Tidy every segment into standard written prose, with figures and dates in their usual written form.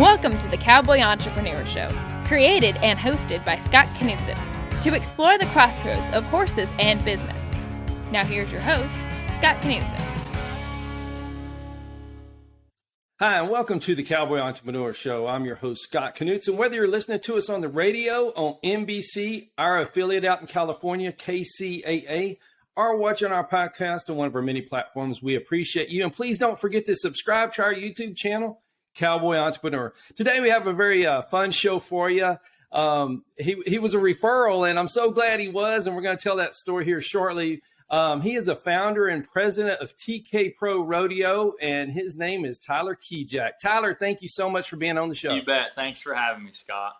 Welcome to the Cowboy Entrepreneur Show, created and hosted by Scott Knudsen, to explore the crossroads of horses and business. Now here's your host, Scott Knudsen. Hi, and welcome to the Cowboy Entrepreneur Show. I'm your host, Scott Knudsen. Whether you're listening to us on the radio, on NBC, our affiliate out in California, KCAA, or watching our podcast on one of our many platforms, we appreciate you. And please don't forget to subscribe to our YouTube channel, Cowboy Entrepreneur. Today we have a very fun show for you. He was a referral, and I'm so glad he was, and we're going to tell that story here shortly. He is a founder and president of TK Pro Rodeo, and his name is Tyler Kijac. Tyler, thank you so much for being on the show. You bet. Thanks for having me, Scott.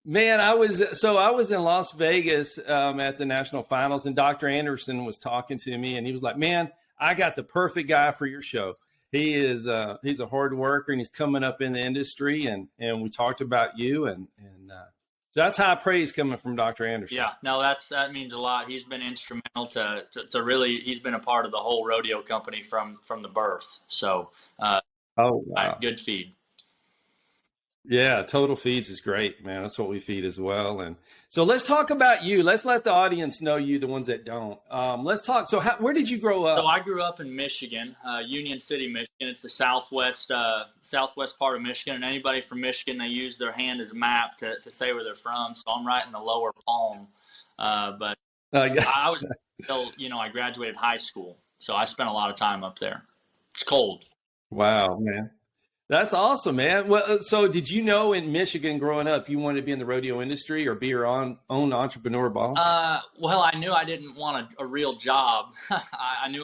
Man, I was in Las Vegas at the national finals, and Dr. Anderson was talking to me, and he was like, "Man, I got the perfect guy for your show." He's a hard worker, and he's coming up in the industry, and we talked about you, and so that's high praise coming from Dr. Anderson. Yeah, no, that means a lot. He's been instrumental to really, he's been a part of the whole rodeo company from the birth. So, wow. Good feed. Yeah, Total Feeds is great, man. That's what we feed as well. And so let's talk about you. Let's let the audience know you, the ones that don't. Let's talk. So where did you grow up? So I grew up in Michigan, Union City, Michigan. It's the southwest part of Michigan. And anybody from Michigan, they use their hand as a map to say where they're from. So I'm right in the lower palm. But I was until, I graduated high school. So I spent a lot of time up there. It's cold. Wow, man. That's awesome, man. Well, so did you know in Michigan growing up, you wanted to be in the rodeo industry or be your own entrepreneur boss? Well, I knew I didn't want a real job. I knew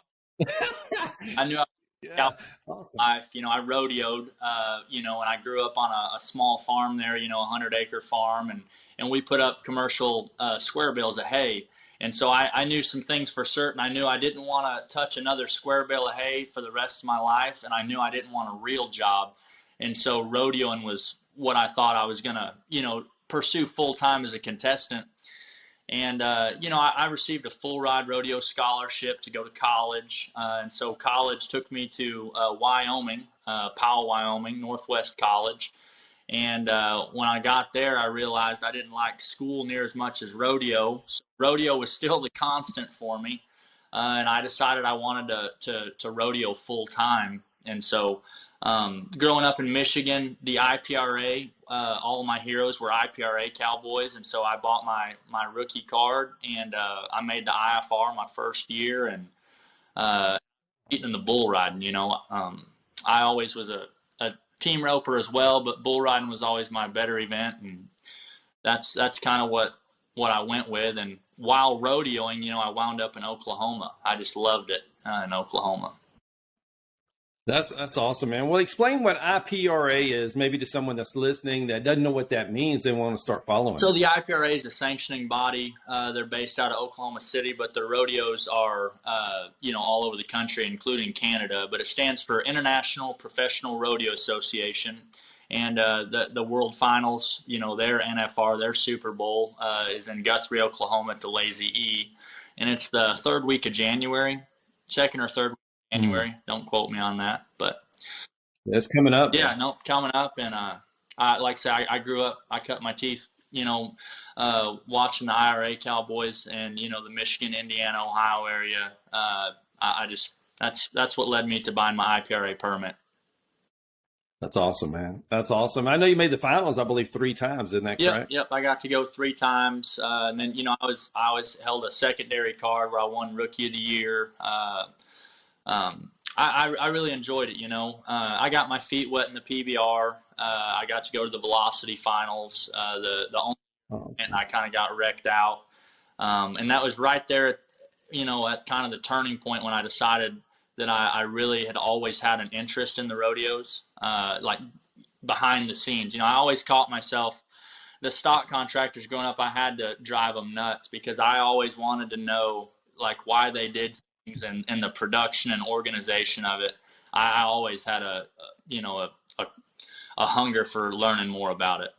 Yeah, awesome. I rodeoed, and I grew up on a small farm there, a 100-acre farm, and we put up commercial square bales of hay. And so I knew some things for certain. I knew I didn't want to touch another square bale of hay for the rest of my life, and I knew I didn't want a real job. And so rodeoing was what I thought I was going to, pursue full-time as a contestant. And, I received a full ride rodeo scholarship to go to college. And so college took me to Wyoming, Powell, Wyoming, Northwest College. And when I got there, I realized I didn't like school near as much as rodeo. So rodeo was still the constant for me. And I decided I wanted to rodeo full time. And so growing up in Michigan, the IPRA, all of my heroes were IPRA cowboys. And so I bought my rookie card, and I made the IFR my first year, and getting the bull riding, I always was a team roper as well, but bull riding was always my better event, and that's kind of what I went with. And while rodeoing, I wound up in Oklahoma. I just loved it in Oklahoma. That's awesome, man. Well, explain what IPRA is, maybe to someone that's listening that doesn't know what that means. They want to start following. So the IPRA is a sanctioning body. They're based out of Oklahoma City, but their rodeos are, all over the country, including Canada. But it stands for International Professional Rodeo Association. And the World Finals, their NFR, their Super Bowl is in Guthrie, Oklahoma at the Lazy E. And it's the third week of January, second or third week. January. Don't quote me on that, but it's coming up. Yeah, no, coming up. And like I said, I grew up, I cut my teeth, watching the IRA Cowboys and the Michigan, Indiana, Ohio area. That's what led me to buying my IPRA permit. That's awesome, man. That's awesome. I know you made the finals, I believe, 3 times. Isn't that correct? Yep. I got to go 3 times, and then I always held a secondary card where I won Rookie of the Year. I really enjoyed it, I got my feet wet in the PBR. I got to go to the Velocity Finals, the only, and I kind of got wrecked out. And that was right there, at kind of the turning point when I decided that I really had always had an interest in the rodeos, like behind the scenes. I always caught myself, the stock contractors growing up, I had to drive them nuts because I always wanted to know like why they did and the production and organization of it. I always had a hunger for learning more about it.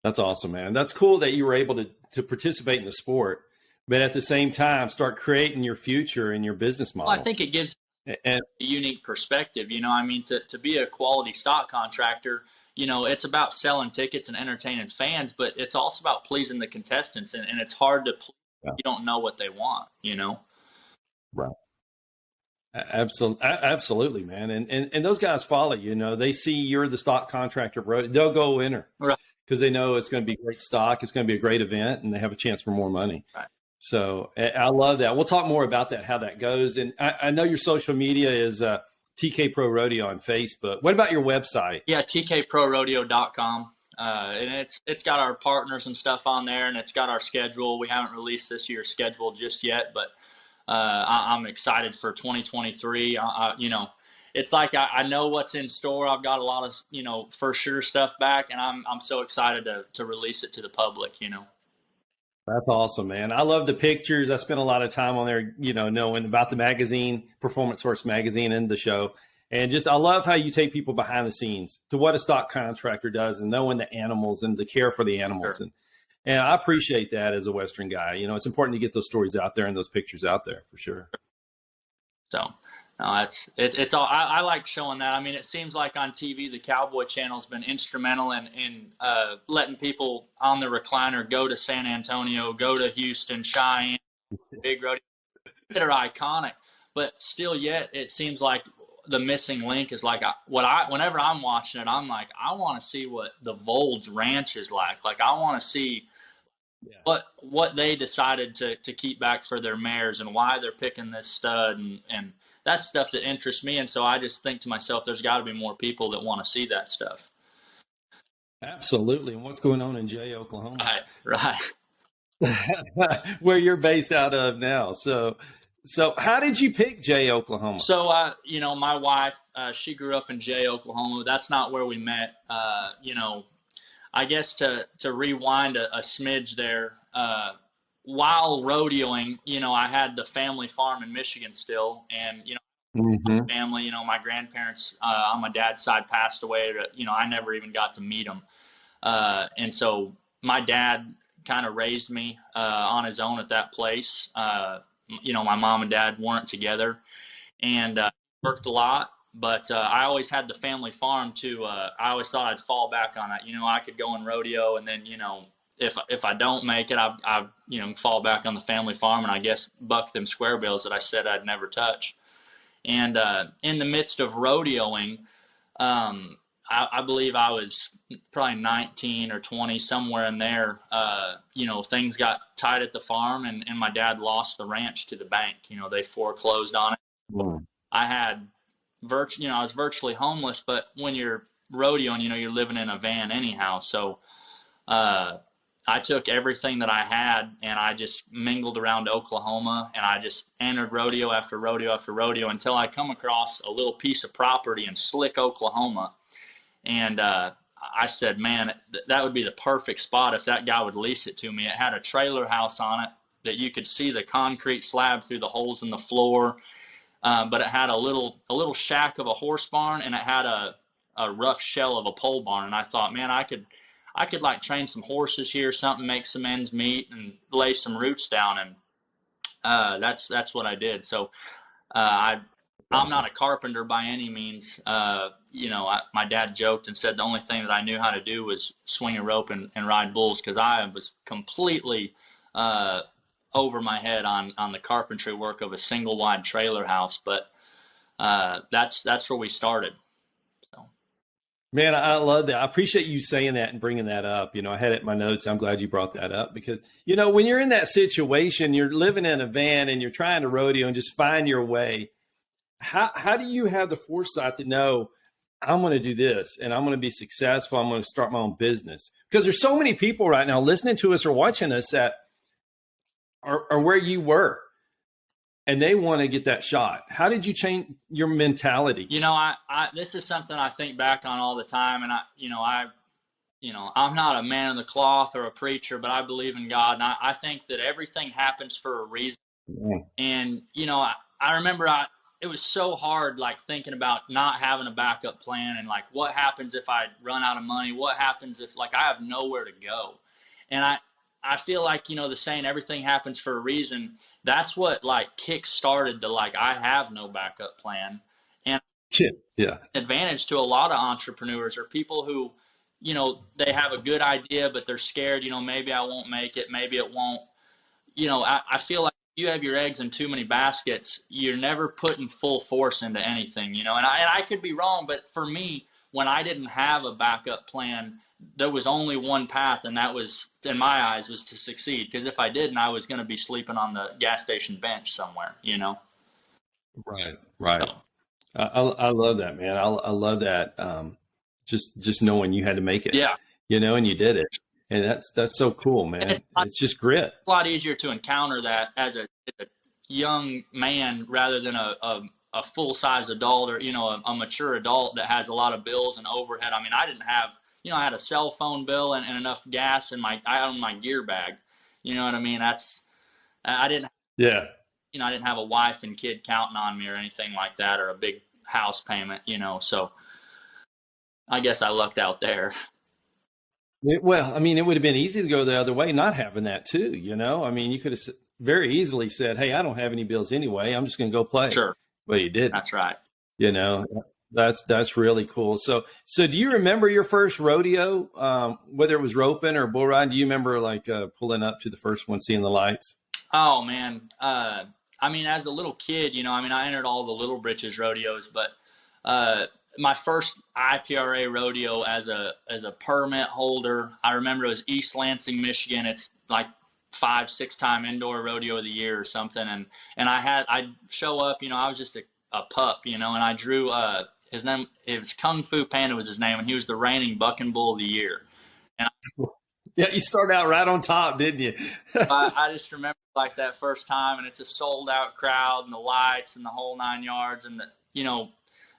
That's awesome, man. That's cool that you were able to participate in the sport, but at the same time, start creating your future and your business model. Well, I think it gives And a unique perspective. I mean, to be a quality stock contractor, it's about selling tickets and entertaining fans, but it's also about pleasing the contestants, and it's hard to please if you don't know what they want. right. Absolutely, man. And those guys follow you. They see you're the stock contractor, bro. They'll go winner, Right. Because they know it's going to be great stock. It's going to be a great event, and they have a chance for more money. Right. So I love that. We'll talk more about that, how that goes. And I know your social media is TK Pro Rodeo on Facebook. What about your website? Yeah, tkprorodeo.com. And it's got our partners and stuff on there, and it's got our schedule. We haven't released this year's schedule just yet, but I'm excited for 2023. It's like I know what's in store. I've got a lot of for sure stuff back, and I'm so excited to release it to the public. That's awesome, man. I love the pictures. I spent a lot of time on there, knowing about the magazine, Performance Horse Magazine, and the show. And just, I love how you take people behind the scenes to what a stock contractor does, and knowing the animals and the care for the animals. Sure. And I appreciate that as a Western guy. It's important to get those stories out there and those pictures out there for sure. So, no, it's all. I like showing that. I mean, it seems like on TV, the Cowboy Channel's been instrumental in letting people on the recliner go to San Antonio, go to Houston, Cheyenne, Big Rodeo, that are iconic. But still, yet it seems like the missing link is like whenever I'm watching it, I'm like, I want to see what the Volds Ranch is like. Like, I want to see what they decided to keep back for their mares and why they're picking this stud, and that's stuff that interests me. And so I just think to myself, there's got to be more people that want to see that stuff. Absolutely. And what's going on in Jay, Oklahoma? Right. Where you're based out of now. So how did you pick Jay, Oklahoma? So, my wife, she grew up in Jay, Oklahoma. That's not where we met. I guess to rewind a smidge there, while rodeoing, I had the family farm in Michigan still. And, my family, my grandparents on my dad's side passed away. I never even got to meet them. And so my dad kind of raised me on his own at that place. My mom and dad weren't together, and worked a lot. But I always had the family farm too. I always thought I'd fall back on that. I could go and rodeo, and then if I don't make it, I fall back on the family farm, and I guess buck them square bills that I said I'd never touch. And in the midst of rodeoing, I believe I was probably 19 or 20, somewhere in there. Things got tight at the farm, and my dad lost the ranch to the bank. They foreclosed on it. Mm. I had I was virtually homeless, but when you're rodeoing, you're living in a van anyhow. So I took everything that I had, and I just mingled around Oklahoma, and I just entered rodeo after rodeo after rodeo until I come across a little piece of property in Slick, Oklahoma. And I said, man, that would be the perfect spot if that guy would lease it to me. It had a trailer house on it that you could see the concrete slab through the holes in the floor. But it had a little shack of a horse barn, and it had a rough shell of a pole barn. And I thought, man, I could like train some horses here, something, make some ends meet, and lay some roots down. And that's what I did. So I'm not a carpenter by any means. My dad joked and said the only thing that I knew how to do was swing a rope and ride bulls, because I was completely over my head on the carpentry work of a single wide trailer house. But that's where we started. So. Man, I love that. I appreciate you saying that and bringing that up. I had it in my notes. I'm glad you brought that up, because, when you're in that situation, you're living in a van and you're trying to rodeo and just find your way. How do you have the foresight to know, I'm going to do this and I'm going to be successful, I'm going to start my own business? Because there's so many people right now listening to us or watching us that are where you were, and they want to get that shot. How did you change your mentality? I this is something I think back on all the time, and I'm not a man of the cloth or a preacher, but I believe in God, and I think that everything happens for a reason. Yeah. And I remember it was so hard, like, thinking about not having a backup plan, and like, what happens if I run out of money? What happens if, like, I have nowhere to go? And I feel like, the saying, everything happens for a reason. that's what like kick started to like, I have no backup plan. And yeah. Advantage to a lot of entrepreneurs or people who, they have a good idea, but they're scared, maybe I won't make it, maybe it won't. I feel like if you have your eggs in too many baskets, you're never putting full force into anything, and I could be wrong, but for me, when I didn't have a backup plan, there was only one path, and that was, in my eyes, was to succeed. Because if I didn't, I was going to be sleeping on the gas station bench somewhere, Right. So, I love that, man. I love that. Just knowing you had to make it, yeah, and you did it. And that's so cool, man. It's just grit. It's a lot easier to encounter that as a young man rather than a full-size adult or, a mature adult that has a lot of bills and overhead. I mean, I didn't have, I had a cell phone bill and enough gas in I owned my gear bag. You know what I mean? I didn't, I didn't have a wife and kid counting on me or anything like that, or a big house payment, so I guess I lucked out there. Well, I mean, it would have been easy to go the other way, not having that too, I mean, you could have very easily said, hey, I don't have any bills anyway, I'm just going to go play. Sure. Well, you did. That's right. That's really cool. So do you remember your first rodeo, whether it was roping or bull riding? Do you remember like pulling up to the first one, seeing the lights? Oh man. I mean, as a little kid, I entered all the Little Britches rodeos, but my first IPRA rodeo as a permit holder, I remember it was East Lansing, Michigan. It's like 5-6 time indoor rodeo of the year or something. And I'd show up, I was just a pup, and I drew, his name, it was Kung Fu Panda was his name. And he was the reigning bucking bull of the year. And yeah, you started out right on top, didn't you? I just remember like that first time, and it's a sold out crowd and the lights and the whole 9 yards. And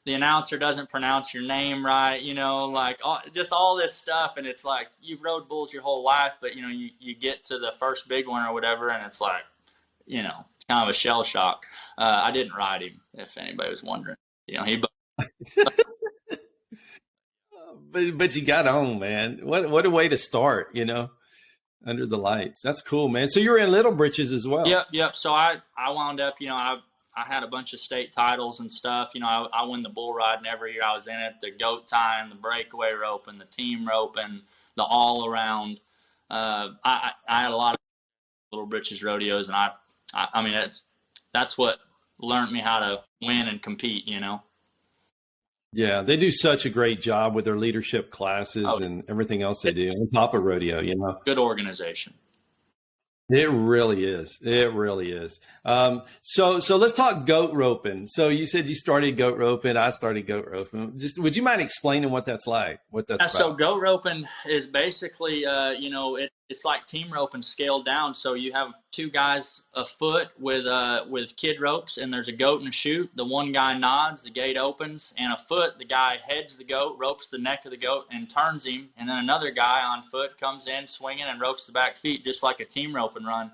the announcer doesn't pronounce your name right, like just all this stuff. And it's like, you've rode bulls your whole life, but you get to the first big one or whatever. And it's like, kind of a shell shock. I didn't ride him, if anybody was wondering, but you got on, man. What a way to start, under the lights. That's cool, man. So you were in Little Britches as well. Yep. So I wound up, I had a bunch of state titles and stuff. I win the bull riding every year I was in it, the goat tying, the breakaway roping, the team roping, the all around. I had a lot of Little Britches rodeos, and I mean, that's what learned me how to win and compete, Yeah, they do such a great job with their leadership classes and everything else they do on top of rodeo, Good organization. It really is. It really is. So let's talk goat roping. So you said you started goat roping. I started goat roping. Just would you mind explaining what that's like? What that's about? So goat roping is basically, it's like team roping scaled down. So you have two guys afoot with kid ropes, and there's a goat and a chute. The one guy nods, the gate opens, and afoot the guy heads the goat, ropes the neck of the goat, and turns him. And then another guy on foot comes in swinging and ropes the back feet, just like a team rope and run.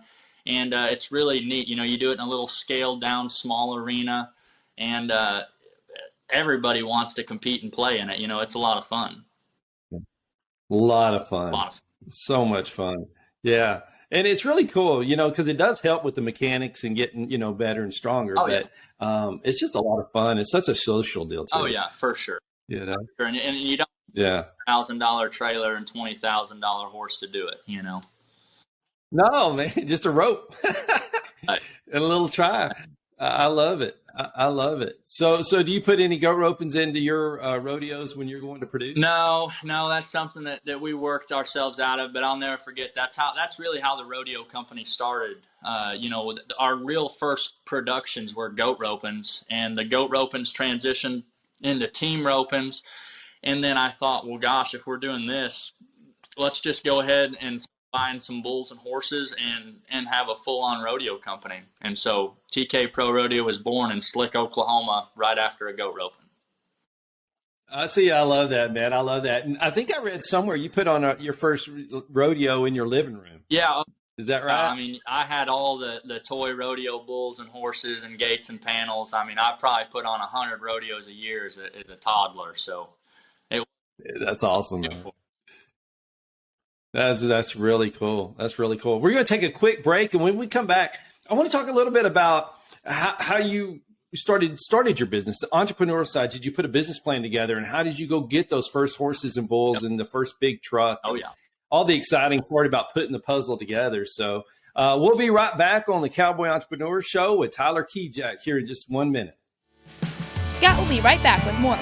And it's really neat. You do it in a little scaled down small arena, and everybody wants to compete and play in it. It's a lot of fun. A lot of fun. So much fun. Yeah. And it's really cool, because it does help with the mechanics and getting, better and stronger. It's just a lot of fun. It's such a social deal too. Oh yeah, for sure. For sure. And you don't $1,000 trailer and $20,000 horse to do it, No, man, just a rope and a little try. I love it. I love it. So do you put any goat ropings into your rodeos when you're going to produce? No, that's something that we worked ourselves out of, but I'll never forget. That's really how the rodeo company started. Our real first productions were goat ropings, and the goat ropings transitioned into team ropings. And then I thought, well, gosh, if we're doing this, let's just go ahead and find some bulls and horses and have a full-on rodeo company. And so TK Pro Rodeo was born in Slick, Oklahoma, right after a goat roping. I see. I love that, man. I love that. And I think I read somewhere you put on your first rodeo in your living room. Yeah. Is that right? I mean, I had all the toy rodeo bulls and horses and gates and panels. I mean, I probably put on 100 rodeos a year as a toddler. So that's awesome, man. That's really cool. That's really cool. We're going to take a quick break, and when we come back, I want to talk a little bit about how you started your business, the entrepreneurial side. Did you put a business plan together, and how did you go get those first horses and bulls and the first big truck? Oh, yeah. All the exciting part about putting the puzzle together. So we'll be right back on the Cowboy Entrepreneur Show with Tyler Kijac here in just 1 minute. Scott will be right back with more.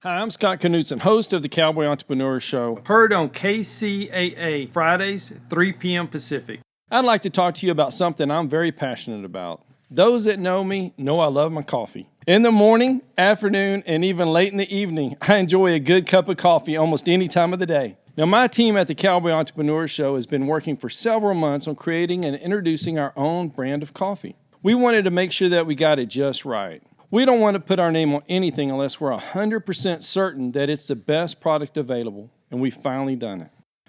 Hi, I'm Scott Knutson, host of the Cowboy Entrepreneur Show, heard on KCAA Fridays, 3 p.m. Pacific. I'd like to talk to you about something I'm very passionate about. Those that know me know I love my coffee. In the morning, afternoon, and even late in the evening, I enjoy a good cup of coffee almost any time of the day. Now, my team at the Cowboy Entrepreneur Show has been working for several months on creating and introducing our own brand of coffee. We wanted to make sure that we got it just right. We don't want to put our name on anything unless we're 100% certain that it's the best product available, and we've finally done it.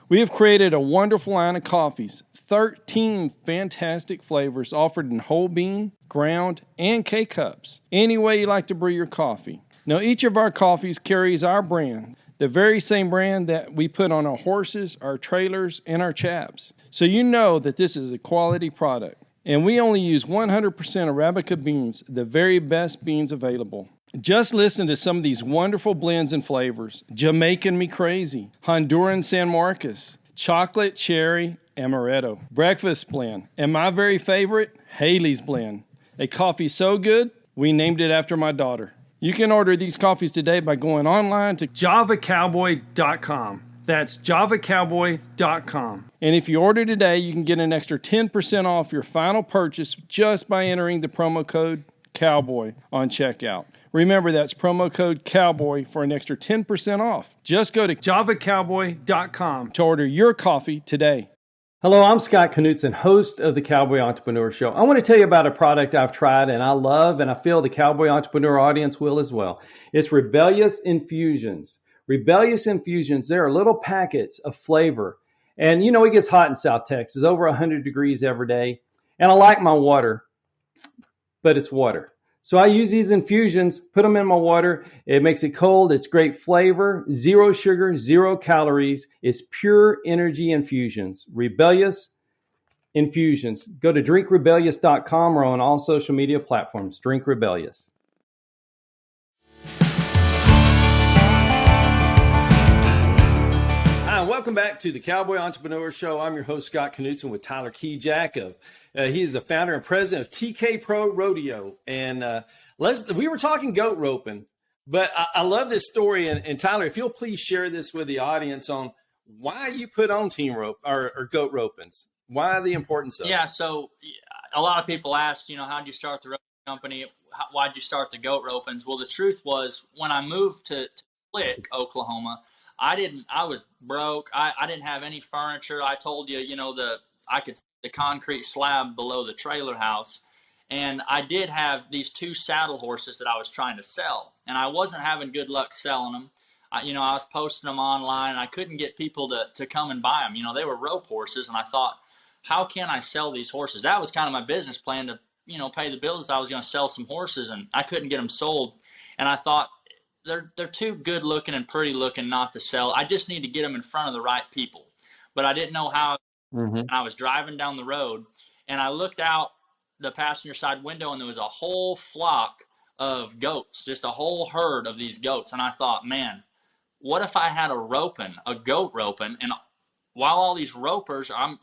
We have created a wonderful line of coffees, 13 fantastic flavors offered in whole bean, ground, and K-Cups, any way you like to brew your coffee. Now, each of our coffees carries our brand, the very same brand that we put on our horses, our trailers, and our chaps. So you know that this is a quality product. And we only use 100% Arabica beans, the very best beans available. Just listen to some of these wonderful blends and flavors. Jamaican Me Crazy, Honduran San Marcos, Chocolate Cherry Amaretto, Breakfast Blend, and my very favorite, Haley's Blend. A coffee so good, we named it after my daughter. You can order these coffees today by going online to javacowboy.com. That's javacowboy.com. And if you order today, you can get an extra 10% off your final purchase just by entering the promo code COWBOY on checkout. Remember, that's promo code COWBOY for an extra 10% off. Just go to javacowboy.com to order your coffee today. Hello, I'm Scott Knutson, host of the Cowboy Entrepreneur Show. I want to tell you about a product I've tried and I love, and I feel the Cowboy Entrepreneur audience will as well. It's Rebellious Infusions. Rebellious Infusions, they're little packets of flavor. And you know, it gets hot in South Texas, over 100 degrees every day. And I like my water, but it's water. So I use these infusions, put them in my water. It makes it cold. It's great flavor, 0 sugar, 0 calories. It's pure energy infusions. Rebellious Infusions. Go to drinkrebellious.com or on all social media platforms. Drink Rebellious. Welcome back to the Cowboy Entrepreneur Show. I'm your host, Scott Knutson, with Tyler Kijac. He is the founder and president of TK Pro Rodeo. And we were talking goat roping, but I love this story. And Tyler, if you'll please share this with the audience on why you put on team rope or goat ropings. Why the importance of it? Yeah, so a lot of people ask, how'd you start the rope company? Why'd you start the goat ropings? Well, the truth was when I moved to Slick, Oklahoma, I was broke. I didn't have any furniture. I told you, I could see the concrete slab below the trailer house. And I did have these 2 saddle horses that I was trying to sell. And I wasn't having good luck selling them. I was posting them online and I couldn't get people to come and buy them. They were rope horses. And I thought, how can I sell these horses? That was kind of my business plan to, pay the bills. I was going to sell some horses and I couldn't get them sold. And I thought, they're too good looking and pretty looking not to sell. I just need to get them in front of the right people. But I didn't know how. And I was driving down the road and I looked out the passenger side window and there was a whole flock of goats, just a whole herd of these goats. And I thought, man, what if I had a goat roping, and while all these ropers, I'm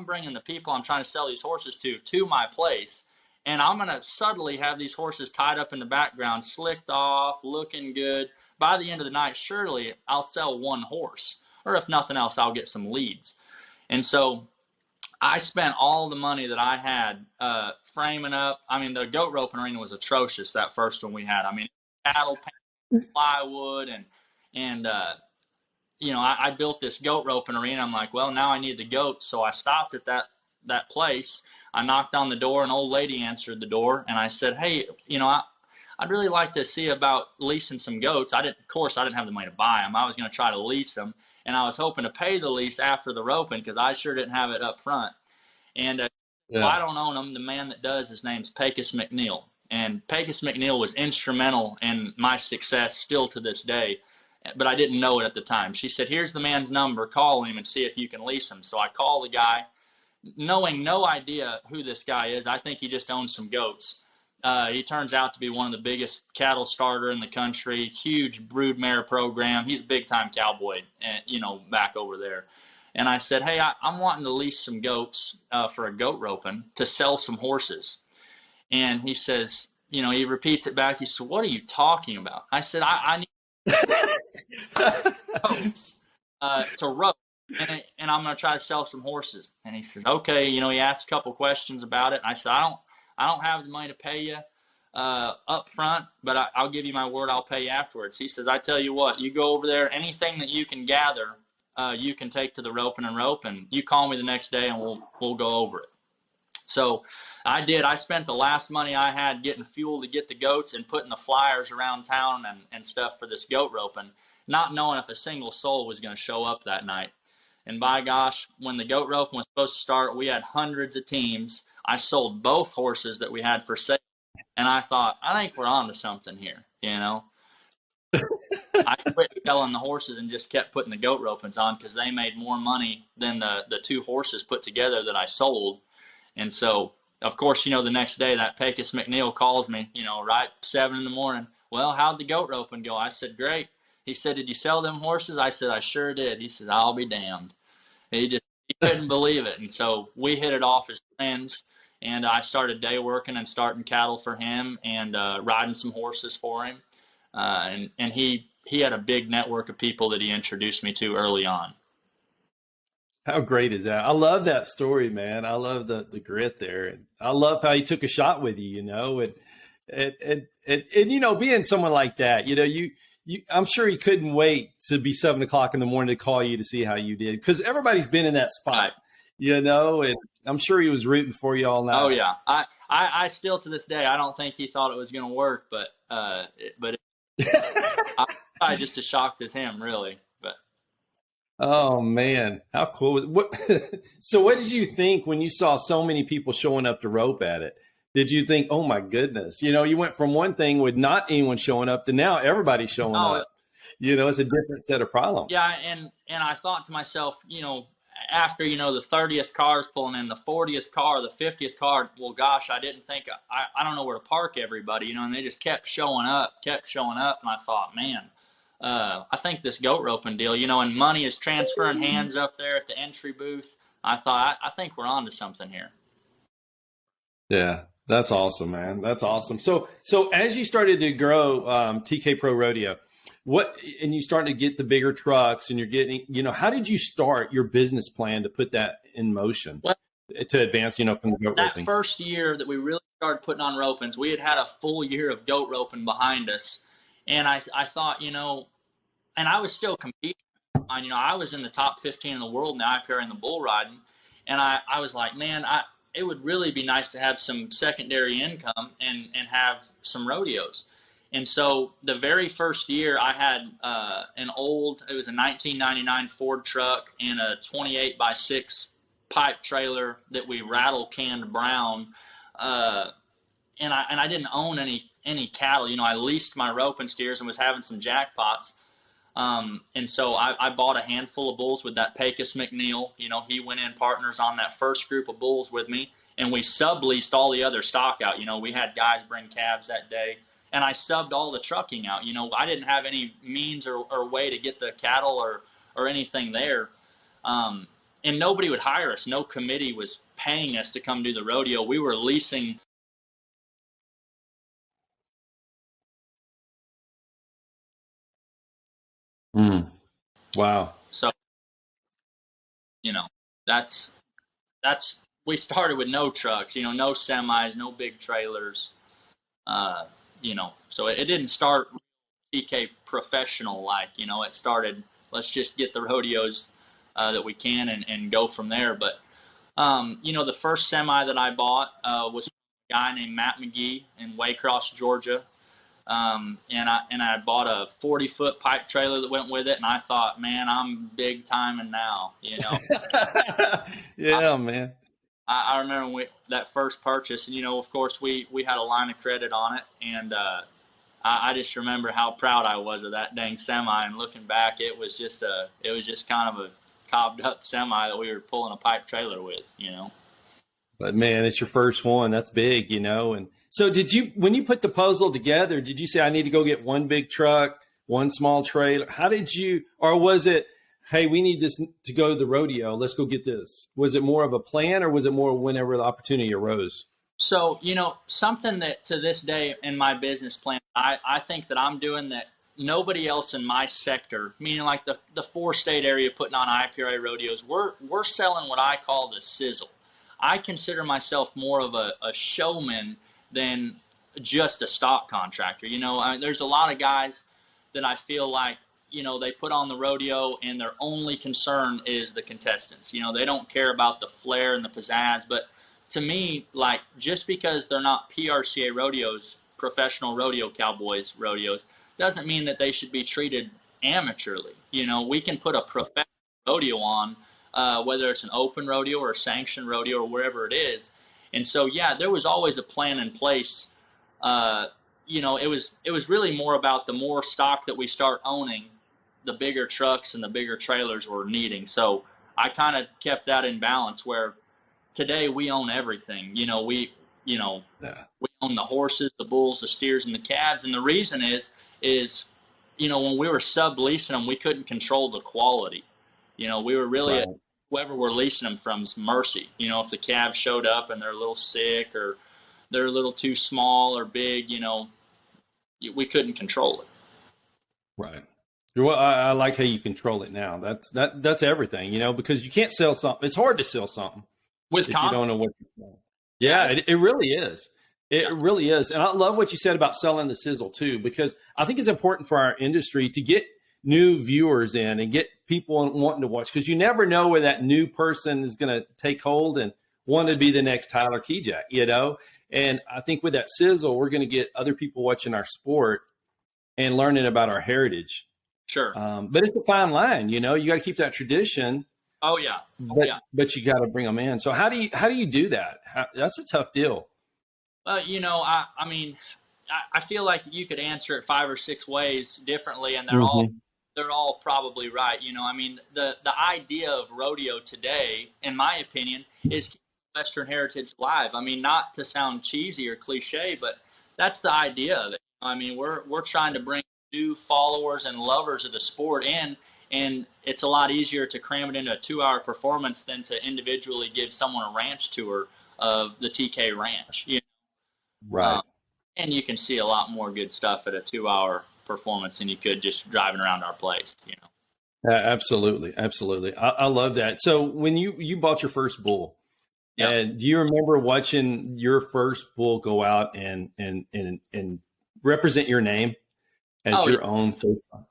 bringing the people I'm trying to sell these horses to my place. And I'm going to subtly have these horses tied up in the background, slicked off, looking good. By the end of the night, surely I'll sell 1 horse. Or if nothing else, I'll get some leads. And so I spent all the money that I had framing up. The goat roping arena was atrocious, that first one we had. Cattle, plywood, and I built this goat roping arena. I'm like, well, now I need the goats. So I stopped at that place. I knocked on the door. An old lady answered the door, and I said, hey, I'd really like to see about leasing some goats. I didn't have the money to buy them. I was going to try to lease them, and I was hoping to pay the lease after the roping because I sure didn't have it up front. And well, I don't own them. The man that does, his name's Pecos McNeil, and Pecos McNeil was instrumental in my success still to this day, but I didn't know it at the time. She said, here's the man's number. Call him and see if you can lease him. So I call the guy. knowing no idea who this guy is, I think he just owns some goats. He turns out to be one of the biggest cattle starter in the country, huge broodmare program. He's a big time cowboy, back over there. And I said, hey, I'm wanting to lease some goats for a goat roping to sell some horses. And he says, he repeats it back. He said, what are you talking about? I said, I need goats to rope. And I'm going to try to sell some horses. And he says, okay. He asked a couple questions about it. And I said, I don't have the money to pay you up front, but I'll give you my word I'll pay you afterwards. He says, I tell you what, you go over there, anything that you can gather, you can take to the roping and rope, and you call me the next day and we'll go over it. So I did. I spent the last money I had getting fuel to get the goats and putting the flyers around town and stuff for this goat roping, not knowing if a single soul was going to show up that night. And by gosh, when the goat roping was supposed to start, we had hundreds of teams. I sold both horses that we had for sale, and I thought, I think we're on to something here, I quit selling the horses and just kept putting the goat ropings on because they made more money than the two horses put together that I sold. And so, of course, the next day that Pecos McNeil calls me, right 7 a.m. Well, how'd the goat roping go? I said, great. He said, did you sell them horses? I said, I sure did. He says, I'll be damned. He couldn't believe it. And so we hit it off as friends, and I started day working and starting cattle for him and riding some horses for him. And he had a big network of people that he introduced me to early on. How great is that? I love that story, man. I love the grit there. And I love how he took a shot with you, and being someone like that, I'm sure he couldn't wait to be 7 o'clock in the morning to call you to see how you did. Cause everybody's been in that spot, and I'm sure he was rooting for you all night. Oh yeah. I still to this day, I don't think he thought it was going to work, but I just as shocked as him, really. But oh man, how cool! So, what did you think when you saw so many people showing up to rope at it? Did you think, oh my goodness, you went from one thing with not anyone showing up to now everybody's showing up? It's a different set of problems. Yeah, and I thought to myself, after the 30th car's pulling in, the 40th car, the 50th car, well, gosh, I didn't think I don't know where to park everybody, and they just kept showing up, and I thought, man, I think this goat roping deal, and money is transferring hands up there at the entry booth. I thought, I think we're on to something here. Yeah, that's awesome, man. That's awesome. So as you started to grow TK Pro Rodeo, and you started to get the bigger trucks and you're getting, how did you start your business plan to put that in motion to advance, from the goat that ropings? First year that we really started putting on ropings, we had a full year of goat roping behind us. And I thought, and I was still competing. I was in the top 15 in the world now up here in the bull riding. And I was like, man, it would really be nice to have some secondary income and have some rodeos. And so the very first year I had it was a 1999 Ford truck and a 28x6 pipe trailer that we rattle canned brown. And I didn't own any cattle. I leased my roping steers and was having some jackpots. And so I bought a handful of bulls with that Pecos McNeil. He went in partners on that first group of bulls with me, and we subleased all the other stock out. We had guys bring calves that day, and I subbed all the trucking out. I didn't have any means or way to get the cattle or anything there. And nobody would hire us. No committee was paying us to come do the rodeo. We were leasing. Wow. So, that's we started with no trucks, no semis, no big trailers, so it didn't start TK professional like, it started, let's just get the rodeos that we can and go from there. But, the first semi that I bought was a guy named Matt McGee in Waycross, Georgia. And I bought a 40-foot pipe trailer that went with it, and I thought, man, I'm big timing now, Yeah, man. I remember that first purchase, and of course we had a line of credit on it, and I just remember how proud I was of that dang semi. And looking back, it was just kind cobbed up semi that we were pulling a pipe trailer with, But man, it's your first one. That's big, And so when you put the puzzle together, did you say, I need to go get one big truck, one small trailer? How did you, or was it, hey, we need this to go to the rodeo. Let's go get this. Was it more of a plan, or was it more whenever the opportunity arose? So, something that to this day in my business plan, I think that I'm doing that nobody else in my sector, meaning like the 4-state area putting on IPRA rodeos, we're selling what I call the sizzle. I consider myself more of a showman than just a stock contractor. There's a lot of guys that I feel like, they put on the rodeo and their only concern is the contestants. They don't care about the flair and the pizzazz. But to me, like, just because they're not PRCA rodeos, professional rodeo cowboys rodeos, doesn't mean that they should be treated amateurly. We can put a professional rodeo on, whether it's an open rodeo or a sanctioned rodeo or wherever it is. And so, yeah, there was always a plan in place. It was really more about the more stock that we start owning, the bigger trucks and the bigger trailers we're needing. So I kind of kept that in balance, where today we own everything. We own the horses, the bulls, the steers, and the calves. And the reason is when we were subleasing them, we couldn't control the quality. We were really Right. Whoever we're leasing them from's mercy. If the calves showed up and they're a little sick or they're a little too small or big, we couldn't control it. Right. Well, I like how you control it now. That's everything, because you can't sell something. It's hard to sell something With if you don't know what you're selling. Yeah, it really is. It really is. And I love what you said about selling the sizzle too, because I think it's important for our industry to get new viewers in and get people wanting to watch, because you never know where that new person is going to take hold and want to be the next Tyler Kijac, And I think with that sizzle, we're going to get other people watching our sport and learning about our heritage. Sure. But it's a fine line, you got to keep that tradition. Oh yeah. But you got to bring them in. So how do you do that? That's a tough deal. I feel like you could answer it 5 or 6 ways differently, and they're all probably right. The idea of rodeo today, in my opinion, is keeping Western heritage alive. Not to sound cheesy or cliche, but that's the idea of it. We're trying to bring new followers and lovers of the sport in, and it's a lot easier to cram it into a 2-hour performance than to individually give someone a ranch tour of the TK Ranch. Right. And you can see a lot more good stuff at a 2-hour performance than you could just driving around our place. Absolutely. I love that. So when you bought your first bull, and do you remember watching your first bull go out and represent your name as your own first one?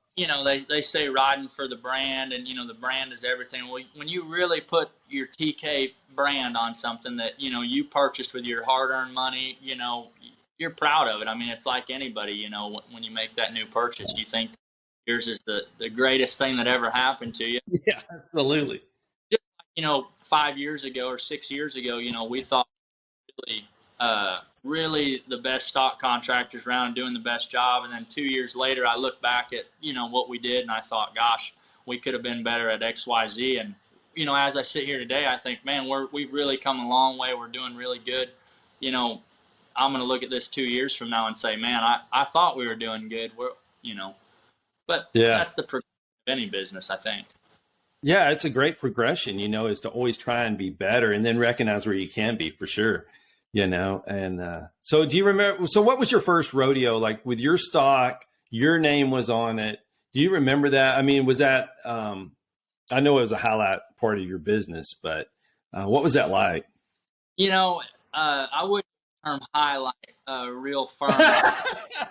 They say riding for the brand, and the brand is everything. Well, when you really put your TK brand on something that you purchased with your hard-earned money, you're proud of it. It's like anybody. When you make that new purchase, you think yours is the greatest thing that ever happened to you. Yeah, absolutely. Just 5 years ago or 6 years ago, we thought really the best stock contractors around doing the best job. And then 2 years later, I look back at, what we did, and I thought, gosh, we could have been better at XYZ. And, as I sit here today, I think, man, we've really come a long way. We're doing really good. I'm going to look at this 2 years from now and say, man, I thought we were doing good. But that's the progression of any business, I think. Yeah, it's a great progression, is to always try and be better and then recognize where you can be, for sure. And so do you remember, so what was your first rodeo, like with your stock, your name was on it? Do you remember that? Was that, I know it was a highlight part of your business, but what was that like? I wouldn't term highlight real firm.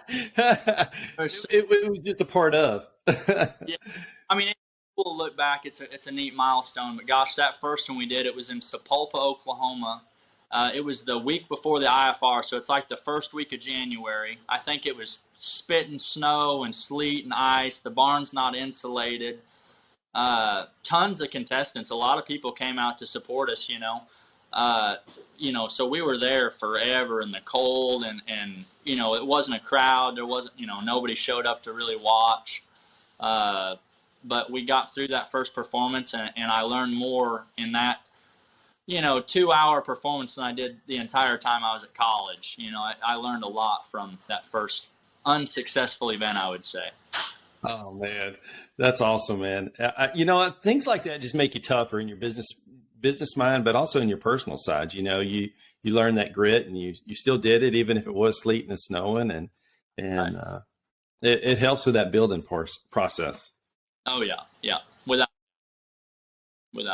It was just a part of. Yeah. We'll look back. It's a neat milestone, but gosh, that first one we did, it was in Sapulpa, Oklahoma. It was the week before the IFR, so it's like the first week of January. I think it was spitting snow and sleet and ice. The barn's not insulated. Tons of contestants. A lot of people came out to support us, so we were there forever in the cold, and it wasn't a crowd. There wasn't, nobody showed up to really watch. but we got through that first performance, and I learned more in that, 2-hour performance than I did the entire time I was at college. I learned a lot from that first unsuccessful event, I would say. Oh man, that's awesome, man. Things like that just make you tougher in your business mind, but also in your personal side. You learn that grit, and you still did it, even if it was sleeting and snowing, and Right. it helps with that building process. Oh yeah, without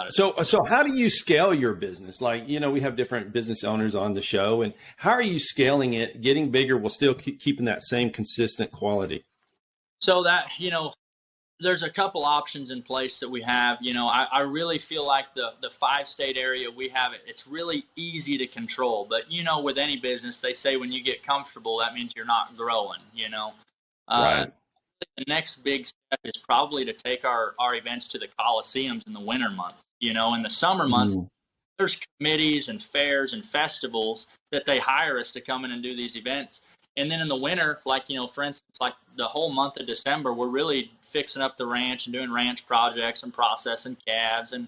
it. So how do you scale your business? Like, we have different business owners on the show, and how are you scaling it, getting bigger while still keeping that same consistent quality? So that, there's a couple options in place that we have. I really feel like the 5-state area we have, it's really easy to control. But, with any business, they say when you get comfortable, that means you're not growing, Right. The next big step is probably to take our events to the Coliseums in the winter months. In the summer months, there's committees and fairs and festivals that they hire us to come in and do these events. And then in the winter, like, for instance, like the whole month of December, we're really fixing up the ranch and doing ranch projects and processing calves. And,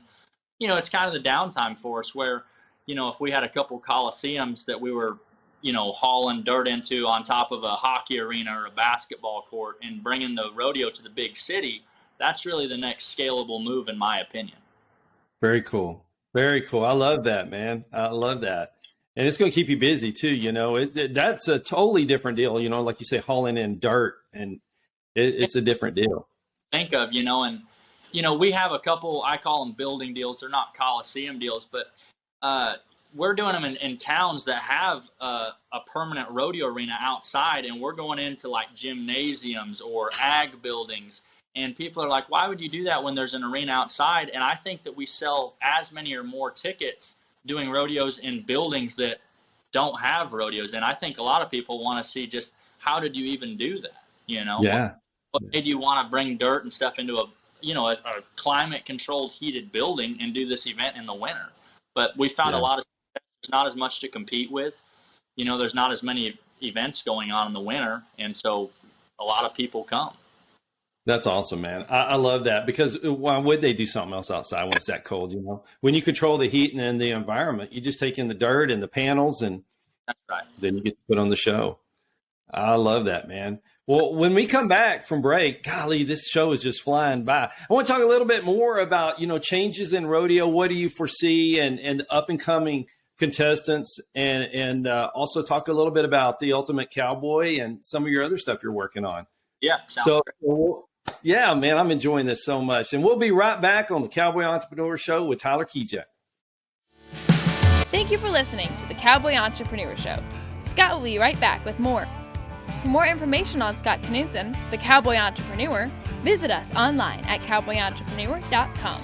it's kind of the downtime for us where, if we had a couple Coliseums that we were, hauling dirt into on top of a hockey arena or a basketball court and bringing the rodeo to the big city, that's really the next scalable move, in my opinion. Very cool. Very cool. I love that, man. I love that. And it's going to keep you busy too. That's a totally different deal. Like you say, hauling in dirt, and it's a different deal. Think of, and, we have a couple, I call them building deals. They're not Coliseum deals, but, we're doing them in towns that have a permanent rodeo arena outside, and we're going into like gymnasiums or ag buildings. And people are like, why would you do that when there's an arena outside? And I think that we sell as many or more tickets doing rodeos in buildings that don't have rodeos. And I think a lot of people want to see just how did you even do that? Yeah. What made you want to bring dirt and stuff into a climate controlled heated building and do this event in the winter? But we found a lot of, there's not as much to compete with. There's not as many events going on in the winter. And so a lot of people come. That's awesome, man. I love that, because why would they do something else outside when it's that cold? When you control the heat and the environment, you just take in the dirt and the panels, and that's right. Then you get to put on the show. I love that, man. Well, when we come back from break, golly, this show is just flying by. I want to talk a little bit more about, changes in rodeo. What do you foresee, and up and coming contestants, and also talk a little bit about the Ultimate Cowboy and some of your other stuff you're working on. Yeah. So, yeah, man, I'm enjoying this so much. And we'll be right back on the Cowboy Entrepreneur Show with Tyler Kijac. Thank you for listening to the Cowboy Entrepreneur Show. Scott will be right back with more. For more information on Scott Knudsen, the Cowboy Entrepreneur, visit us online at cowboyentrepreneur.com.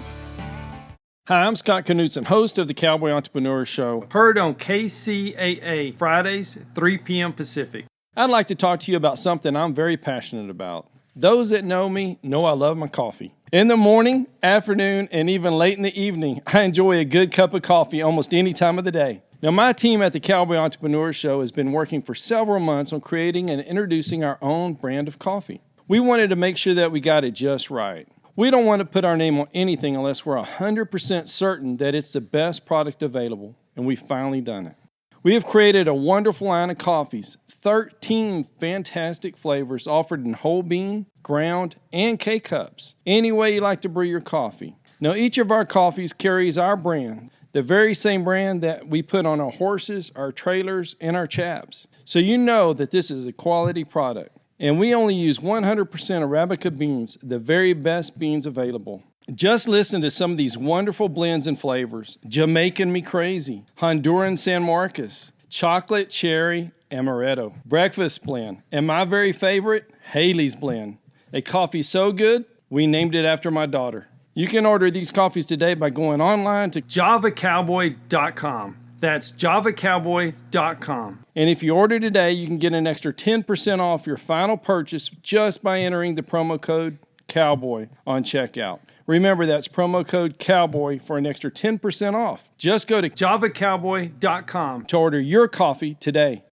Hi, I'm Scott Knudsen, host of the Cowboy Entrepreneur Show, heard on KCAA Fridays, 3 p.m. Pacific. I'd like to talk to you about something I'm very passionate about. Those that know me know I love my coffee. In the morning, afternoon, and even late in the evening, I enjoy a good cup of coffee almost any time of the day. Now, my team at the Cowboy Entrepreneur Show has been working for several months on creating and introducing our own brand of coffee. We wanted to make sure that we got it just right. We don't want to put our name on anything unless we're 100% certain that it's the best product available, and we've finally done it. We have created a wonderful line of coffees, 13 fantastic flavors offered in whole bean, ground, and K-Cups. Any way you like to brew your coffee. Now, each of our coffees carries our brand, the very same brand that we put on our horses, our trailers, and our chaps. So you know that this is a quality product. And we only use 100% Arabica beans, the very best beans available. Just listen to some of these wonderful blends and flavors. Jamaican Me Crazy, Honduran San Marcos, Chocolate Cherry Amaretto, Breakfast Blend, and my very favorite, Haley's Blend. A coffee so good, we named it after my daughter. You can order these coffees today by going online to javacowboy.com. That's javacowboy.com. And if you order today, you can get an extra 10% off your final purchase just by entering the promo code COWBOY on checkout. Remember, that's promo code COWBOY for an extra 10% off. Just go to javacowboy.com to order your coffee today.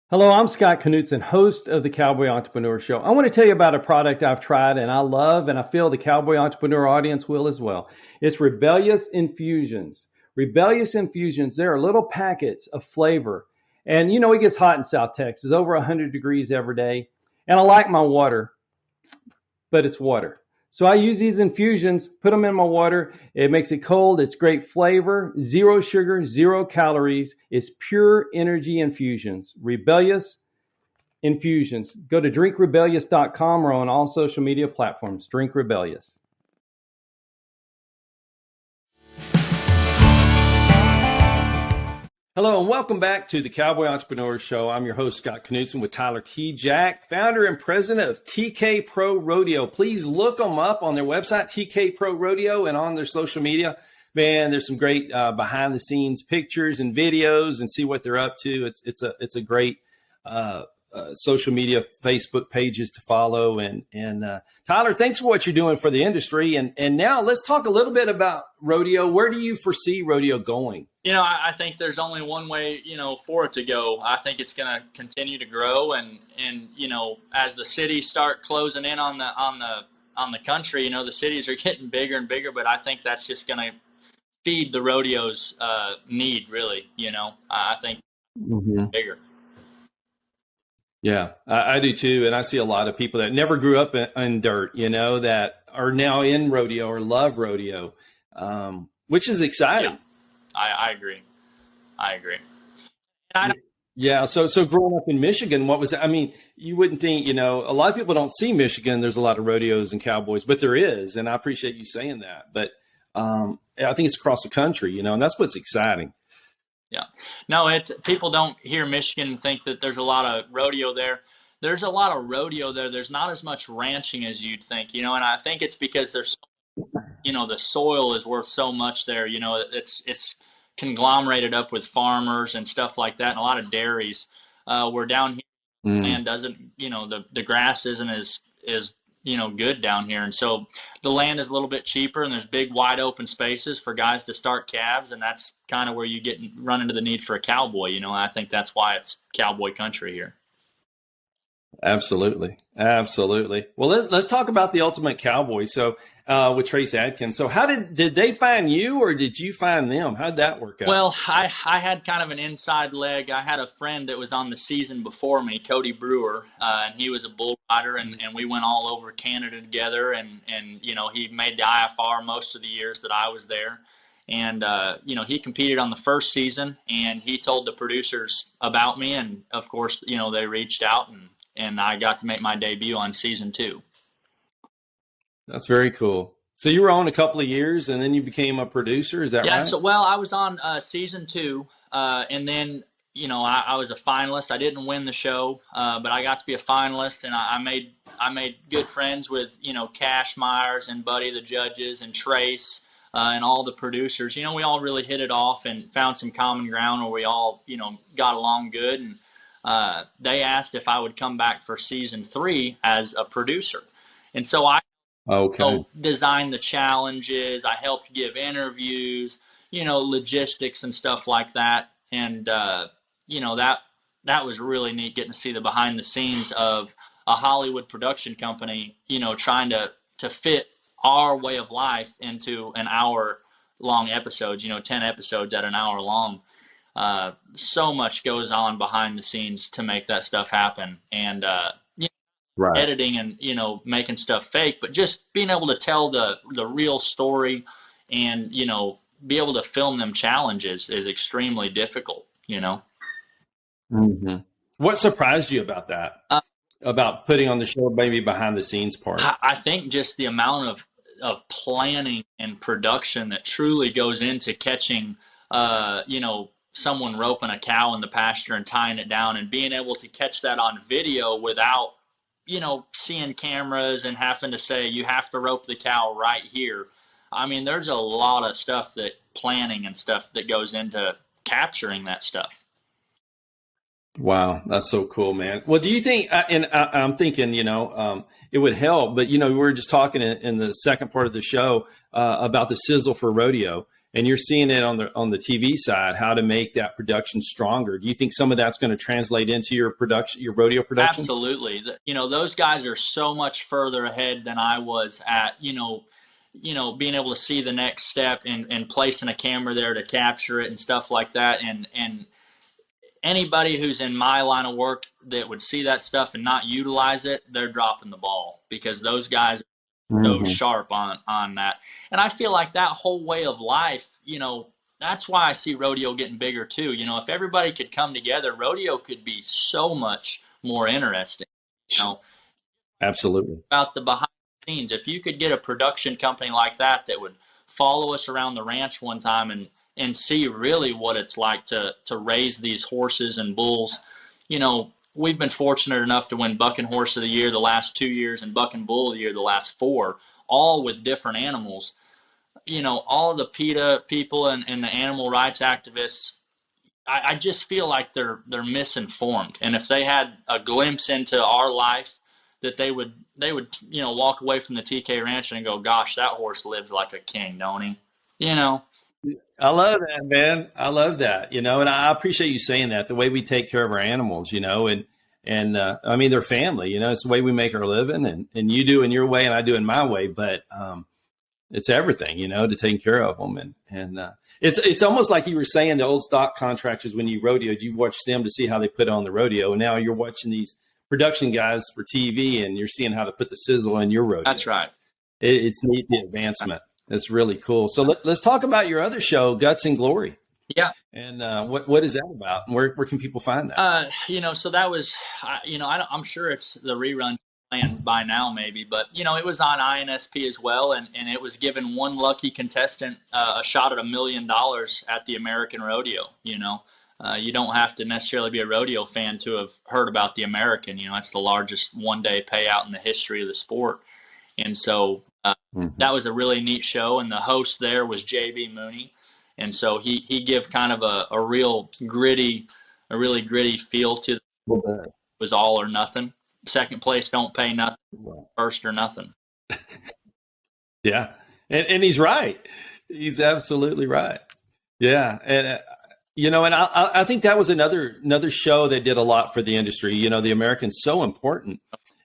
Hello, I'm Scott Knutson, host of the Cowboy Entrepreneur Show. I want to tell you about a product I've tried and I love, and I feel the Cowboy Entrepreneur audience will as well. It's Rebellious Infusions. Rebellious Infusions, they're little packets of flavor. And you know, it gets hot in South Texas, over 100 degrees every day. And I like my water, but it's water. So I use these infusions, put them in my water. It makes it cold. It's great flavor, zero sugar, zero calories. It's pure energy infusions. Rebellious Infusions. Go to drinkrebellious.com or on all social media platforms. Drink Rebellious. Hello and welcome back to the Cowboy Entrepreneur Show. I'm your host, Scott Knutson, with Tyler Kijac, founder and president of TK Pro Rodeo. Please look them up on their website, TK Pro Rodeo, and on their social media. Man, there's some great behind the scenes pictures and videos, and see what they're up to. It's a great social media, Facebook pages to follow. And Tyler, thanks for what you're doing for the industry. And now let's talk a little bit about rodeo. Where do you foresee rodeo going? You know, I think there's only one way, for it to go. I think it's going to continue to grow, and as the cities start closing in on the country, the cities are getting bigger and bigger. But I think that's just going to feed the rodeo's need, really. I think bigger. Yeah, I do too. And I see a lot of people that never grew up in dirt, that are now in rodeo or love rodeo, which is exciting. Yeah, I agree. Yeah. So growing up in Michigan, what was that? I mean, you wouldn't think, a lot of people don't see Michigan. There's a lot of rodeos and cowboys, but there is. And I appreciate you saying that. But I think it's across the country, and that's what's exciting. Yeah. No, people don't hear Michigan and think that there's a lot of rodeo there. There's a lot of rodeo there. There's not as much ranching as you'd think, and I think it's because there's, the soil is worth so much there. It's conglomerated up with farmers and stuff like that, and a lot of dairies. Where down here, land doesn't, the grass isn't as good down here. And so the land is a little bit cheaper, and there's big wide open spaces for guys to start calves. And that's kind of where you run into the need for a cowboy. I think that's why it's cowboy country here. Absolutely. Well, let's talk about the Ultimate Cowboy. So with Trace Adkins. So how did they find you, or did you find them? How'd that work out? Well, I had kind of an inside leg. I had a friend that was on the season before me, Cody Brewer, and he was a bull rider, and we went all over Canada together, and he made the IFR most of the years that I was there. And, he competed on the first season, and he told the producers about me. And of course, they reached out, and I got to make my debut on season 2. That's very cool. So you were on a couple of years, and then you became a producer. Is that right? Yeah. So, I was on season 2, and then I was a finalist. I didn't win the show, but I got to be a finalist, and I made good friends with Cash Myers and Buddy the judges and Trace and all the producers. We all really hit it off and found some common ground where we all got along good. And they asked if I would come back for season 3 as a producer, and so I. Okay. Designed the challenges. I helped give interviews, logistics and stuff like that. And, that was really neat, getting to see the behind the scenes of a Hollywood production company, trying to fit our way of life into an hour long episodes, 10 episodes at an hour long. So much goes on behind the scenes to make that stuff happen. And, right. Editing and making stuff fake, but just being able to tell the real story and be able to film them challenges is extremely difficult. What surprised you about that? About putting on the show, maybe behind the scenes part? I think just the amount of planning and production that truly goes into catching someone roping a cow in the pasture and tying it down, and being able to catch that on video without seeing cameras and having to say, you have to rope the cow right here. I mean, there's a lot of stuff planning and stuff that goes into capturing that stuff. Wow. That's so cool, man. Well, do you think, and I'm thinking, it would help, but, we were just talking in the second part of the show about the sizzle for rodeo. and you're seeing it on the TV side, how to make that production stronger. Do you think some of that's going to translate into your production, your rodeo productions? Absolutely. Those guys are so much further ahead than I was at, being able to see the next step and placing a camera there to capture it and stuff like that. And anybody who's in my line of work that would see that stuff and not utilize it, they're dropping the ball, because those guys are so sharp on that. And I feel like that whole way of life, that's why I see rodeo getting bigger too. If everybody could come together, rodeo could be so much more interesting. Absolutely. About the behind the scenes, if you could get a production company like that would follow us around the ranch one time and see really what it's like to raise these horses and bulls. We've been fortunate enough to win Buck and Horse of the Year the last 2 years and Buck and Bull of the Year the last 4, all with different animals. All of the PETA people and the animal rights activists, I just feel like they're misinformed. And if they had a glimpse into our life, that they would walk away from the TK Ranch and go, gosh, that horse lives like a king, don't he? I love that, man. I love that, and I appreciate you saying that, the way we take care of our animals, and I mean, they're family, it's the way we make our living, and you do in your way and I do in my way, but it's everything, to taking care of them. And it's almost like you were saying, the old stock contractors, when you rodeoed, you watched them to see how they put on the rodeo. And now you're watching these production guys for TV and you're seeing how to put the sizzle in your rodeo. That's right. It's neat, the advancement. It's really cool. So let's talk about your other show, Guts and Glory. Yeah. And what is that about? And where can people find that? So that was, I'm sure it's the rerun plan by now maybe, but it was on INSP as well. And it was given one lucky contestant a shot at $1 million at the American Rodeo. You don't have to necessarily be a rodeo fan to have heard about the American. It's the largest one-day payout in the history of the sport. And so that was a really neat show. And the host there was JB Mooney. And so he gave kind of a really gritty feel to it. Was all or nothing. Second place don't pay nothing. First or nothing. Yeah. And he's right. He's absolutely right. Yeah. And and I think that was another show that did a lot for the industry. The American's so important.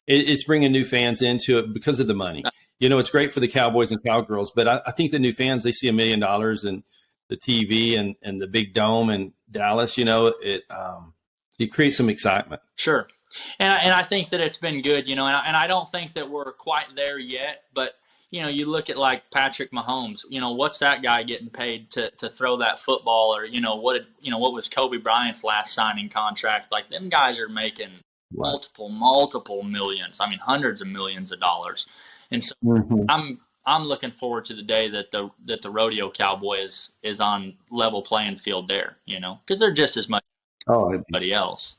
It's bringing new fans into it because of the money. It's great for the cowboys and cowgirls, but I think the new fans, they see $1 million and the TV and the big dome in Dallas, it creates some excitement. Sure. And I think that it's been good, and I don't think that we're quite there yet, but you look at like Patrick Mahomes, what's that guy getting paid to throw that football, or, what was Kobe Bryant's last signing contract? Like, them guys are making multiple millions. I mean, hundreds of millions of dollars. And so I'm looking forward to the day that the rodeo cowboy is on level playing field there, because they're just as much as everybody else.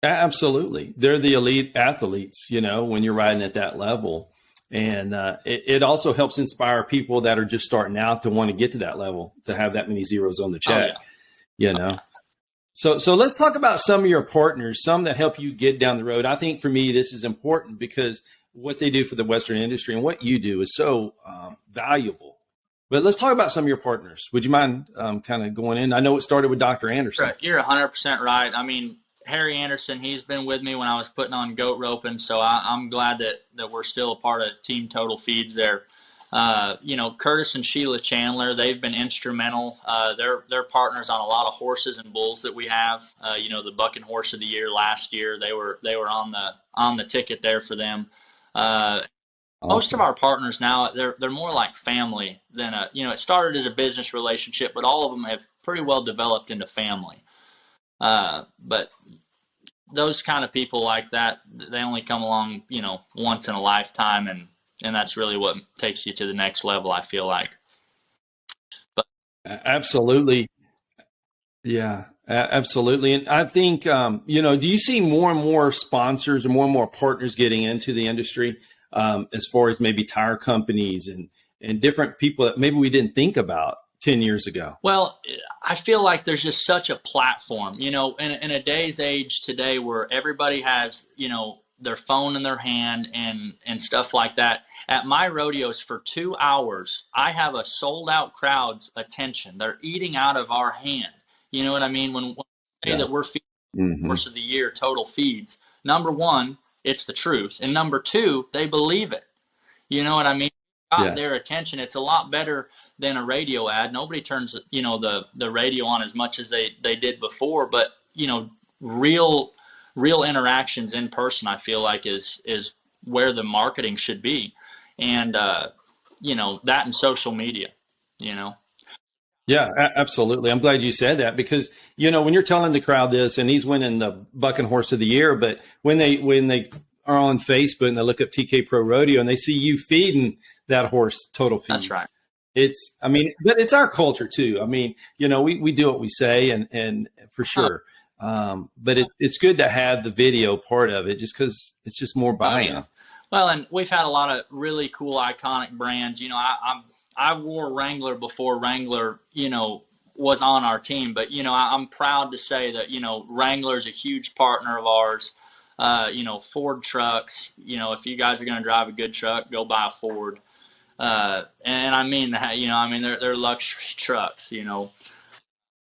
Absolutely. They're the elite athletes, when you're riding at that level. And it also helps inspire people that are just starting out to want to get to that level, to have that many zeros on the check, So let's talk about some of your partners, some that help you get down the road. I think for me, this is important because what they do for the Western industry and what you do is so valuable. But let's talk about some of your partners. Would you mind kind of going in? I know it started with Dr. Anderson. Right. You're 100% right. I mean, Harry Anderson, he's been with me when I was putting on goat roping, so I'm glad that we're still a part of Team Total Feeds there. Curtis and Sheila Chandler, they've been instrumental. They're partners on a lot of horses and bulls that we have. The Buck and Horse of the Year last year, they were on the ticket there for them. Most of our partners now, they're more like family than it started as a business relationship, but all of them have pretty well developed into family. But those kind of people like that, they only come along, once in a lifetime, and that's really what takes you to the next level, I feel like. But absolutely. Yeah, absolutely. And I think, do you see more and more sponsors and more partners getting into the industry, as far as maybe tire companies and different people that maybe we didn't think about 10 years ago? Well, I feel like there's just such a platform, in a day's age today where everybody has, their phone in their hand and stuff like that. At my rodeos for 2 hours, I have a sold out crowd's attention. They're eating out of our hand. You know what I mean? When we say that we're feeding the course of the year total feeds, number one, it's the truth. And number two, they believe it. You know what I mean? Got their attention. It's a lot better than a radio ad. Nobody turns, the radio on as much as they did before, but, real interactions in person, I feel like is where the marketing should be. And, that and social media, Yeah, absolutely. I'm glad you said that because, when you're telling the crowd this and he's winning the bucking horse of the year, but when they are on Facebook and they look up TK Pro Rodeo and they see you feeding that horse total feeds. That's right. But it's our culture too. I mean, we do what we say and for sure. But it's good to have the video part of it just because it's just more buy-in. Oh, yeah. Well, and we've had a lot of really cool iconic brands. I wore Wrangler before Wrangler, was on our team, but I'm proud to say that Wrangler is a huge partner of ours. Ford trucks. If you guys are going to drive a good truck, go buy a Ford. And I mean that. They're luxury trucks. Yeah,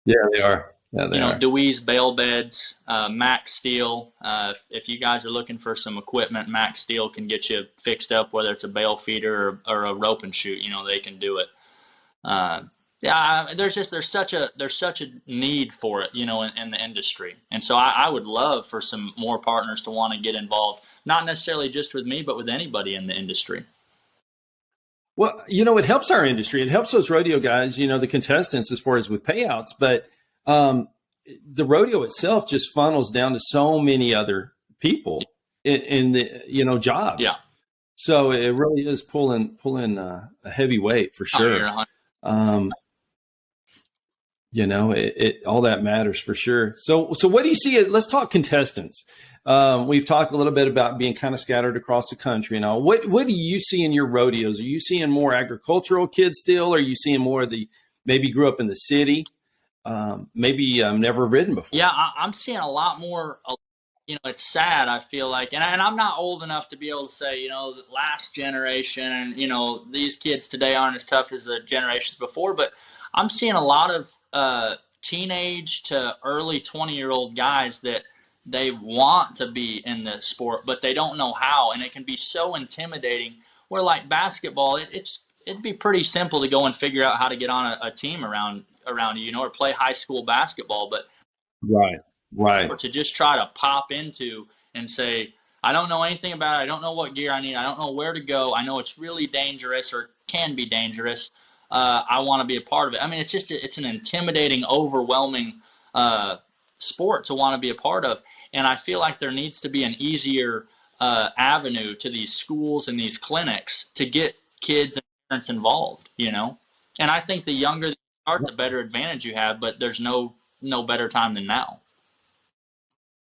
they are. Yeah, they are. Dewey's bale beds, Max Steel. If you guys are looking for some equipment, Max Steel can get you fixed up, whether it's a bale feeder or a rope and shoot. They can do it. There's such a need for it, in the industry. And so I would love for some more partners to want to get involved, not necessarily just with me, but with anybody in the industry. Well, it helps our industry. It helps those rodeo guys, the contestants as far as with payouts, but the rodeo itself just funnels down to so many other people in the, jobs. Yeah. So it really is pulling a heavy weight for sure. All that matters for sure. So what do you see? Let's talk contestants. We've talked a little bit about being kind of scattered across the country and all. What do you see in your rodeos? Are you seeing more agricultural kids still? Or are you seeing more of the maybe grew up in the city? Maybe never ridden before. Yeah, I'm seeing a lot more. It's sad. I feel like, and I'm not old enough to be able to say, the last generation and these kids today aren't as tough as the generations before. But I'm seeing a lot of teenage to early 20-year-old guys that they want to be in the sport, but they don't know how, and it can be so intimidating. Where like basketball, it'd be pretty simple to go and figure out how to get on a team around you, or play high school basketball. But right. Or to just try to pop into and say, I don't know anything about it. I don't know what gear I need. I don't know where to go. I know it's really dangerous or can be dangerous. I want to be a part of it. I mean, it's an intimidating, overwhelming sport to want to be a part of. And I feel like there needs to be an easier avenue to these schools and these clinics to get kids and parents involved, And I think the younger you start, the better advantage you have, but there's no better time than now.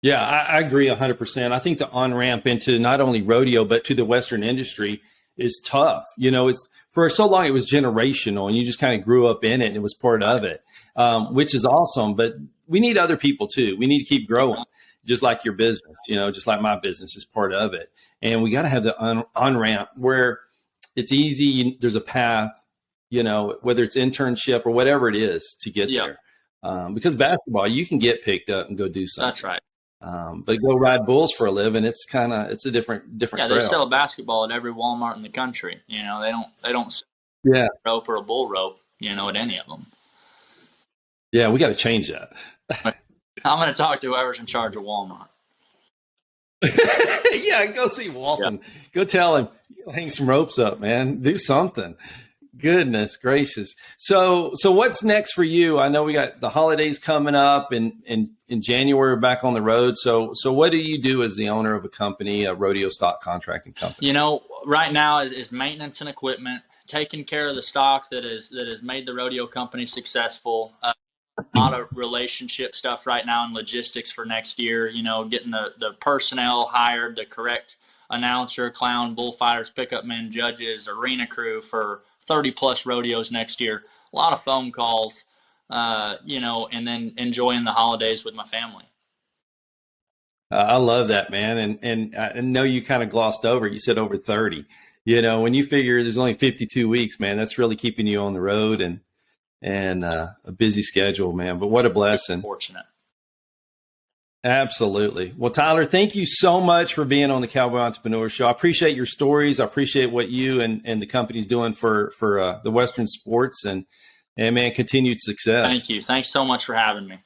Yeah, I agree 100%. I think the on-ramp into not only rodeo, but to the Western industry is tough. It's for so long, it was generational and you just kind of grew up in it and it was part of it, which is awesome. But we need other people too. We need to keep growing, just like your business, just like my business is part of it. And we got to have the on-ramp where it's easy. There's a path, whether it's internship or whatever it is to get there. Because basketball, you can get picked up and go do something. That's right. But go ride bulls for a living. It's a different Yeah, trail. they sell a basketball at every Walmart in the country. They don't sell a rope or a bull rope, at any of them. Yeah, we got to change that. I'm going to talk to whoever's in charge of Walmart. Yeah, go see Walton. Yeah. Go tell him, hang some ropes up, man. Do something. Goodness gracious. So what's next for you? I know we got the holidays coming up and in January we're back on the road. So what do you do as the owner of a company, a rodeo stock contracting company? Right now is maintenance and equipment, taking care of the stock that has made the rodeo company successful. A lot of relationship stuff right now and logistics for next year, getting the personnel hired, the correct announcer, clown, bullfighters, pickup men, judges, arena crew for 30 plus rodeos next year. A lot of phone calls, and then enjoying the holidays with my family. I love that, man. And I know you kind of glossed over. You said over 30. When you figure there's only 52 weeks, man, that's really keeping you on the road and a busy schedule, man. But what a blessing. Fortunate. Absolutely. Well, Tyler, thank you so much for being on the Cowboy Entrepreneur Show. I appreciate your stories. I appreciate what you and the company's doing for the Western sports and man, continued success. Thank you. Thanks so much for having me.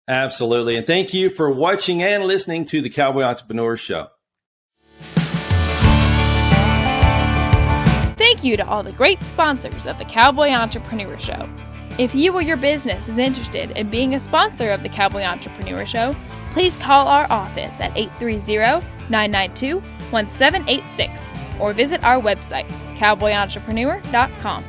Absolutely. And thank you for watching and listening to the Cowboy Entrepreneur Show. Thank you to all the great sponsors of the Cowboy Entrepreneur Show. If you or your business is interested in being a sponsor of the Cowboy Entrepreneur Show, please call our office at 830-992-1786 or visit our website, cowboyentrepreneur.com.